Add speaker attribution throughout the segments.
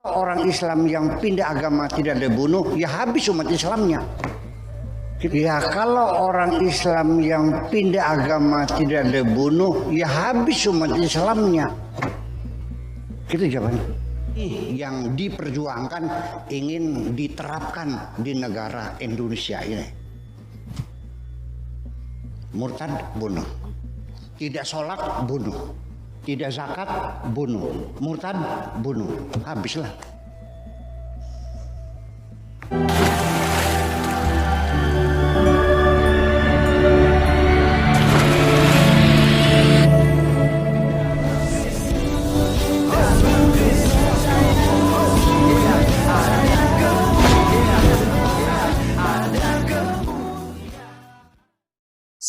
Speaker 1: Orang Islam yang pindah agama tidak dibunuh, ya habis umat Islamnya. Ya kalau orang Islam yang pindah agama tidak dibunuh, ya habis umat Islamnya. Gitu jawabannya. Yang diperjuangkan ingin diterapkan di negara Indonesia ini. Murtad bunuh. Tidak sholat bunuh. Tidak zakat bunuh, murtad bunuh, habislah.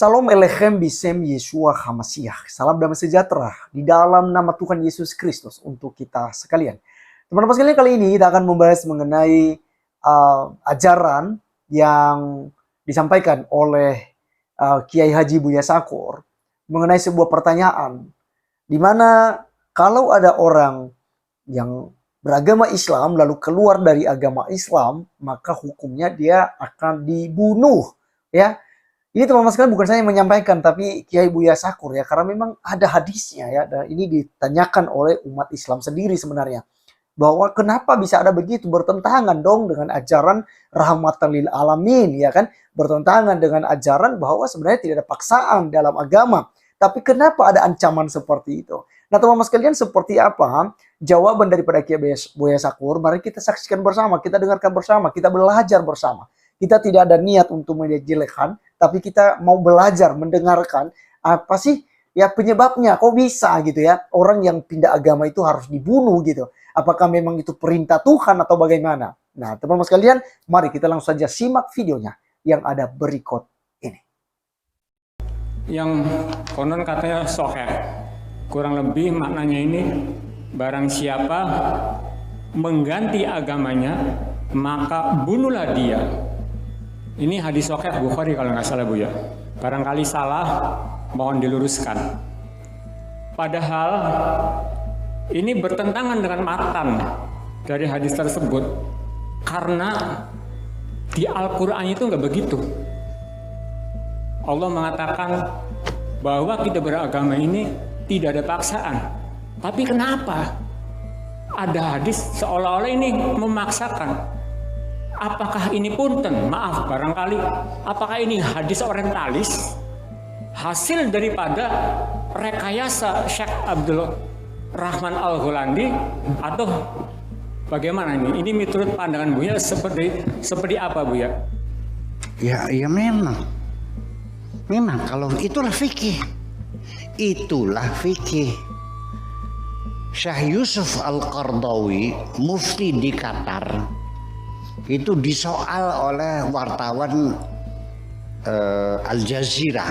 Speaker 2: Salam Elechem Bisem Yeshua HaMashiach. Salam damai sejahtera di dalam nama Tuhan Yesus Kristus untuk kita sekalian. Teman-teman sekalian, kali ini kita akan membahas mengenai ajaran yang disampaikan oleh Kiai Haji Buya Sakur mengenai sebuah pertanyaan di mana kalau ada orang yang beragama Islam lalu keluar dari agama Islam, maka hukumnya dia akan dibunuh, ya. Ini teman-teman sekalian bukan saya yang menyampaikan, tapi Kiai Buya Sakur, ya, karena memang ada hadisnya, ya. Dan ini ditanyakan oleh umat Islam sendiri sebenarnya, bahwa kenapa bisa ada begitu, bertentangan dong dengan ajaran rahmatan lil alamin, ya kan, bertentangan dengan ajaran bahwa sebenarnya tidak ada paksaan dalam agama, tapi kenapa ada ancaman seperti itu. Nah teman-teman sekalian, seperti apa jawaban daripada Kiai Buya Sakur? Mari kita saksikan bersama, kita dengarkan bersama, kita belajar bersama. Kita tidak ada niat untuk menjelekkan, tapi kita mau belajar, mendengarkan apa sih ya penyebabnya, kok bisa gitu ya orang yang pindah agama itu harus dibunuh gitu. Apakah memang itu perintah Tuhan atau bagaimana? Nah teman-teman sekalian, mari kita langsung saja simak videonya yang ada berikut ini.
Speaker 3: Yang konon katanya sahih, kurang lebih maknanya ini, barang siapa mengganti agamanya maka bunuhlah dia. Ini hadis sahih Bukhari kalau nggak salah, Bu, ya. Barangkali salah, mohon diluruskan. Padahal ini bertentangan dengan matan dari hadis tersebut, karena di Al-Quran itu nggak begitu. Allah mengatakan bahwa kita beragama ini tidak ada paksaan. Tapi kenapa ada hadis seolah-olah ini memaksakan? Apakah ini punten, maaf barangkali, apakah ini hadis orientalis, hasil daripada rekayasa Syekh Abdul Rahman Al-Hulandi, atau bagaimana ini? Ini menurut pandangan Buya seperti apa, Buya?
Speaker 1: Ya memang kalau itulah fikih. Itulah fikih. Syekh Yusuf Al-Qardawi, mufti di Qatar, itu disoal oleh wartawan Al Jazeera,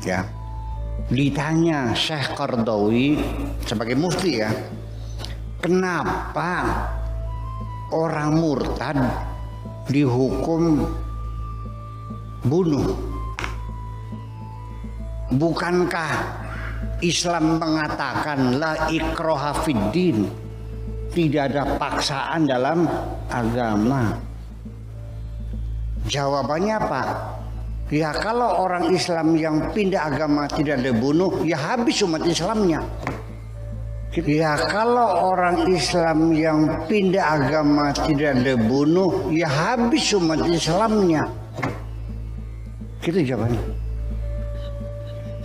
Speaker 1: ya. Ditanya Syekh Qardawi sebagai mufti, ya, kenapa orang murtad dihukum bunuh? Bukankah Islam mengatakan la ikraha fiddin, tidak ada paksaan dalam agama? Jawabannya apa? Ya kalau orang Islam yang pindah agama tidak dibunuh, ya habis umat Islamnya. Ya kalau orang Islam yang pindah agama tidak dibunuh, ya habis umat Islamnya. Gitu jawabannya.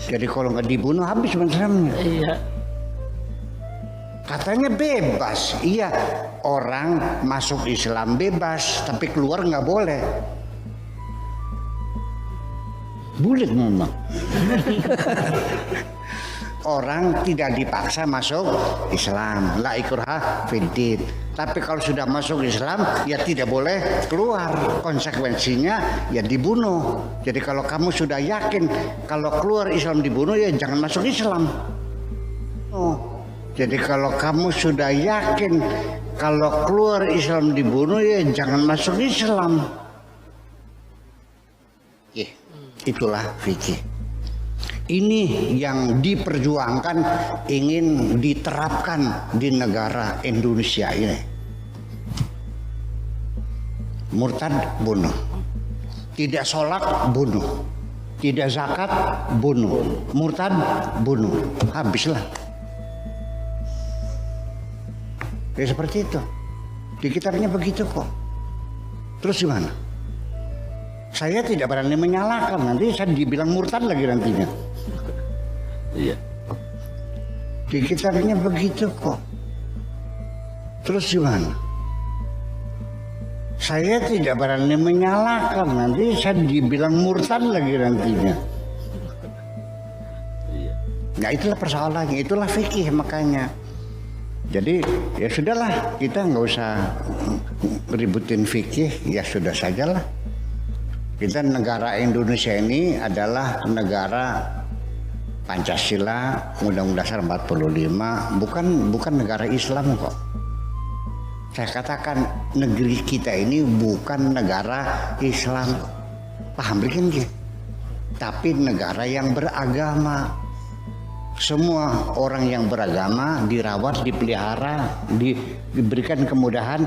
Speaker 1: Jadi kalau nggak dibunuh, habis umat Islamnya.
Speaker 4: Iya.
Speaker 1: Katanya bebas, iya, orang masuk Islam bebas, tapi keluar nggak boleh. Bulat memang. Orang tidak dipaksa masuk Islam, la ikraha fiddin. Tapi kalau sudah masuk Islam, ya tidak boleh keluar. Konsekuensinya ya dibunuh. Jadi kalau kamu sudah yakin kalau keluar Islam dibunuh, ya jangan masuk Islam. Oh. Jadi kalau kamu sudah yakin kalau keluar Islam dibunuh, ya jangan masuk Islam. Itulah fikih. Ini yang diperjuangkan, ingin diterapkan di negara Indonesia ini. Murtad bunuh, tidak sholat bunuh, tidak zakat bunuh, murtad bunuh, habislah. Ya seperti itu. Di kitabnya begitu kok. Terus gimana? Saya tidak berani menyalahkan, nanti saya dibilang murtad lagi nantinya.
Speaker 2: Iya.
Speaker 1: Di kitabnya begitu kok. Terus gimana? Saya tidak berani menyalahkan, nanti saya dibilang murtad lagi nantinya. Nah itulah persoalannya, itulah fikih makanya. Jadi ya sudahlah, kita nggak usah ributin fikih, ya sudah sajalah. Kita negara Indonesia ini adalah negara Pancasila, Undang-Undang Dasar 45, bukan negara Islam kok. Saya katakan negeri kita ini bukan negara Islam, paham bikin gitu. Tapi negara yang beragama. Semua orang yang beragama dirawat, dipelihara, diberikan kemudahan.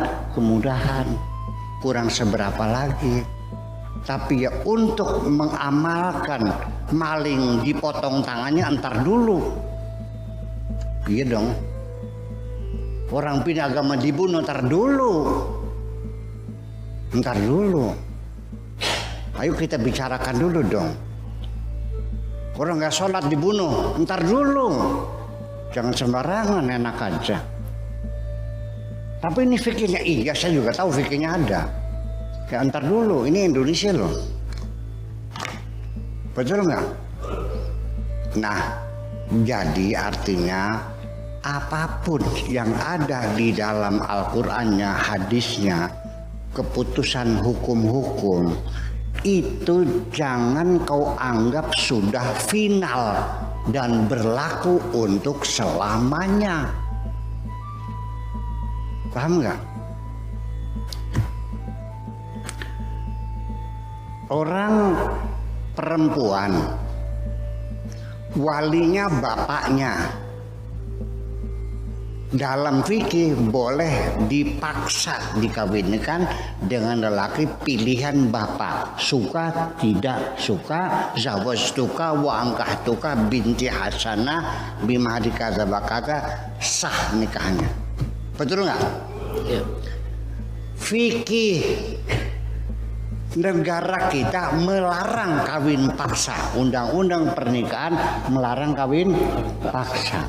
Speaker 1: Kurang seberapa lagi. Tapi ya untuk mengamalkan maling dipotong tangannya entar dulu. Iya dong. Orang pindah agama dibunuh entar dulu. Ayo kita bicarakan dulu dong. Orang nggak sholat dibunuh, entar dulu. Jangan sembarangan, enak aja. Tapi ini fikirnya, iya saya juga tahu fikirnya ada. Ya entar dulu, ini Indonesia loh. Betul nggak? Nah, jadi artinya apapun yang ada di dalam Al-Qur'annya, hadisnya, keputusan hukum-hukum, itu jangan kau anggap sudah final dan berlaku untuk selamanya. Paham nggak? Orang perempuan, walinya bapaknya, dalam fikih boleh dipaksa dikawinkan dengan lelaki pilihan bapak, suka tidak suka, zawajtuka wa angkahtuka binti Hasanah bimahdi kaza bakata, sah nikahnya. Betul nggak?
Speaker 2: Iya.
Speaker 1: Fikih negara kita melarang kawin paksa. Undang-undang pernikahan melarang kawin paksa.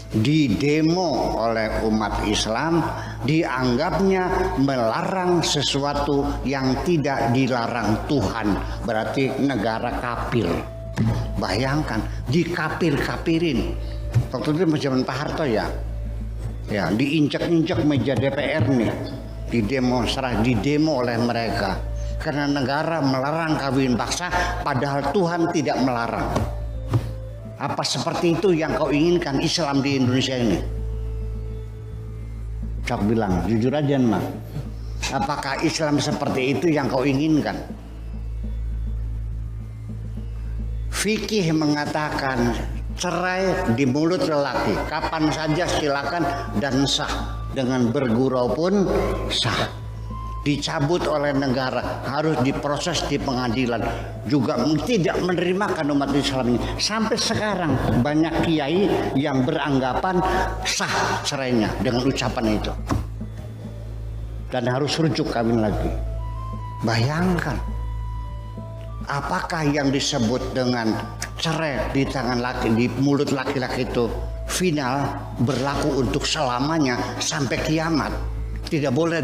Speaker 1: Didemo oleh umat Islam, dianggapnya melarang sesuatu yang tidak dilarang Tuhan, berarti negara kafir. Bayangkan, dikafir-kafirin. Waktu itu zaman Pak Harto ya, diinjak-injak meja DPR nih, didemo oleh mereka karena negara melarang kawin paksa, padahal Tuhan tidak melarang. Apa seperti itu yang kau inginkan Islam di Indonesia ini? Cak bilang, jujur aja Mak. Apakah Islam seperti itu yang kau inginkan? Fikih mengatakan cerai di mulut lelaki, kapan saja silakan dan sah. Dengan bergurau pun sah. Dicabut oleh negara, harus diproses di pengadilan, juga tidak menerima umat Islam ini. Sampai sekarang banyak kiai yang beranggapan sah cerainya dengan ucapan itu, dan harus rujuk kawin lagi. Bayangkan, apakah yang disebut dengan cerai di tangan laki, di mulut laki-laki itu final, berlaku untuk selamanya sampai kiamat? Tidak boleh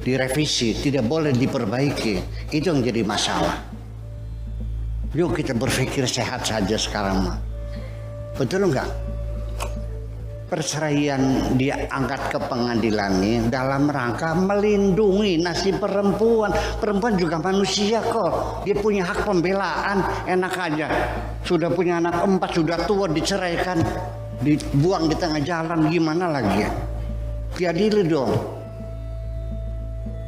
Speaker 1: direvisi, tidak boleh diperbaiki. Itu yang jadi masalah. Yuk kita berpikir sehat saja sekarang mah. Betul enggak? Perceraian dia angkat ke pengadilan ini dalam rangka melindungi nasib perempuan. Perempuan juga manusia kok. Dia punya hak pembelaan. Enak aja. Sudah punya anak 4, sudah tua, diceraikan, dibuang di tengah jalan, gimana lagi ya? Diadili dong.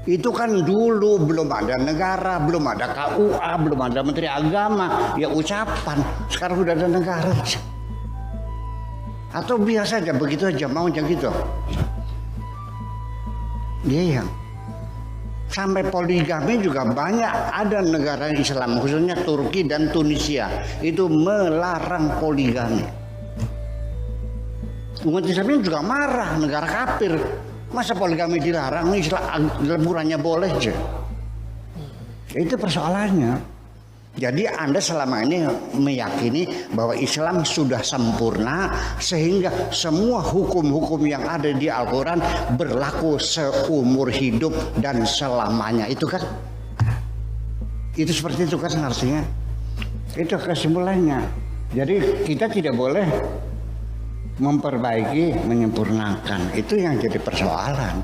Speaker 1: Itu kan dulu belum ada negara, belum ada KUA, belum ada Menteri Agama, ya ucapan. Sekarang udah ada negara. Atau biasa aja begitu aja, mau aja gitu. Iya yang sampai poligami juga banyak, ada negara Islam khususnya Turki dan Tunisia itu melarang poligami. Umat Islamnya juga marah, negara kafir. Masa poligami dilarang, Islam leburannya boleh aja. Itu persoalannya. Jadi Anda selama ini meyakini bahwa Islam sudah sempurna sehingga semua hukum-hukum yang ada di Al-Quran berlaku seumur hidup dan selamanya. Itu kan? Itu seperti itu kan artinya. Itu kesimpulannya. Jadi kita tidak boleh memperbaiki, menyempurnakan. Itu yang jadi persoalan.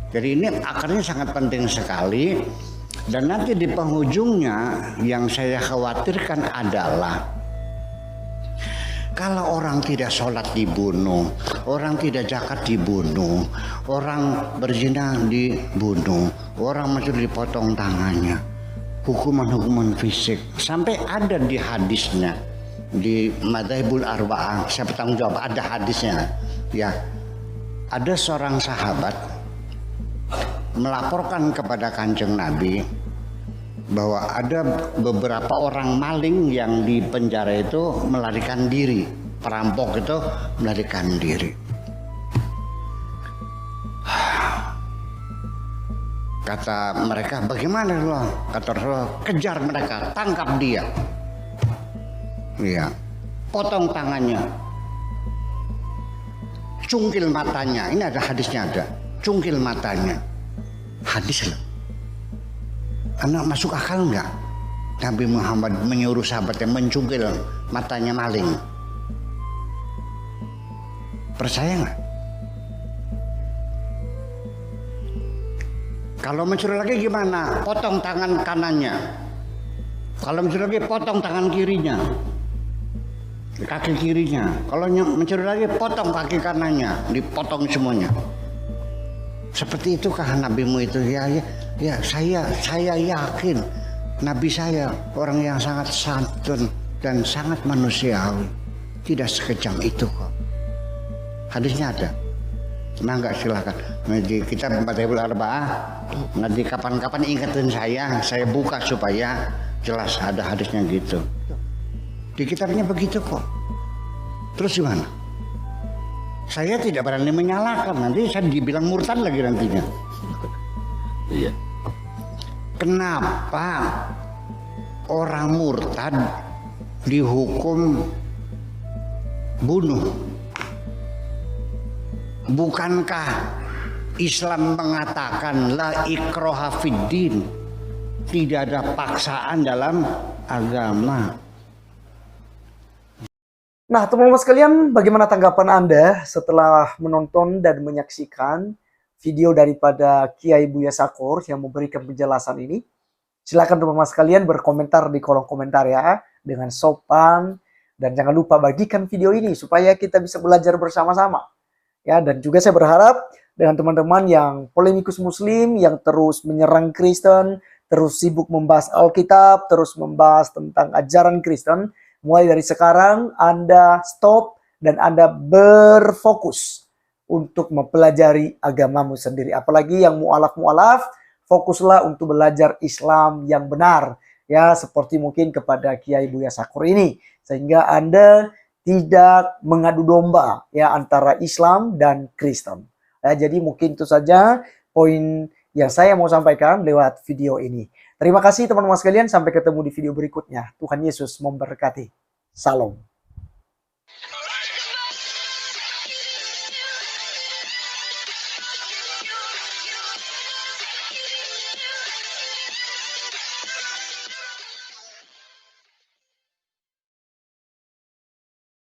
Speaker 1: Jadi ini akarnya sangat penting sekali. Dan nanti di penghujungnya yang saya khawatirkan adalah kalau orang tidak sholat dibunuh, orang tidak zakat dibunuh, orang berzina dibunuh, orang mencuri dipotong tangannya, hukuman-hukuman fisik. Sampai ada di hadisnya, di Madzhabul Arba'ah, saya bertanggung jawab, ada hadisnya. Ya, ada seorang sahabat melaporkan kepada Kanjeng Nabi bahwa ada beberapa orang maling yang di penjara itu melarikan diri, perampok itu melarikan diri. Kata mereka, bagaimana loh? Kata Rasulullah, kejar mereka, tangkap dia. Iya, potong tangannya, cungkil matanya. Ini ada hadisnya, ada cungkil matanya. Hadis loh. Karena masuk akal enggak? Nabi Muhammad menyuruh sahabatnya mencungkil matanya maling. Percaya enggak? Kalau mencuri lagi gimana? Potong tangan kanannya. Kalau mencuri lagi potong tangan kirinya, kaki kirinya. Kalau mencuri lagi potong kaki kanannya, dipotong semuanya. Seperti itukah nabimu itu? Ya, saya yakin nabi saya orang yang sangat santun dan sangat manusiawi. Tidak sekejam itu kok. Hadisnya ada. Enggak, silakan. Nanti kita Madzhabul Arba'ah, nanti kapan-kapan ingetin saya buka supaya jelas ada hadisnya gitu. Di kitabnya begitu kok. Terus gimana? Saya tidak berani menyalahkan, nanti saya dibilang murtad lagi nantinya.
Speaker 4: Iya.
Speaker 1: Kenapa orang murtad dihukum bunuh? Bukankah Islam mengatakan la ikraha fiddin, tidak ada paksaan dalam agama?
Speaker 2: Nah, teman-teman sekalian, bagaimana tanggapan Anda setelah menonton dan menyaksikan video daripada Kiai Buya Sakur yang memberikan penjelasan ini? Silakan teman-teman sekalian berkomentar di kolom komentar ya, dengan sopan, dan jangan lupa bagikan video ini supaya kita bisa belajar bersama-sama. Ya, dan juga saya berharap dengan teman-teman yang polemikus muslim yang terus menyerang Kristen, terus sibuk membahas Alkitab, terus membahas tentang ajaran Kristen, mulai dari sekarang Anda stop dan Anda berfokus untuk mempelajari agamamu sendiri. Apalagi yang mu'alaf-mu'alaf, fokuslah untuk belajar Islam yang benar. Ya, seperti mungkin kepada Kiai Buya Sakur ini. Sehingga Anda tidak mengadu domba ya antara Islam dan Kristen. Ya, jadi mungkin itu saja poin yang saya mau sampaikan lewat video ini. Terima kasih teman-teman sekalian, sampai ketemu di video berikutnya. Tuhan Yesus memberkati. Salam.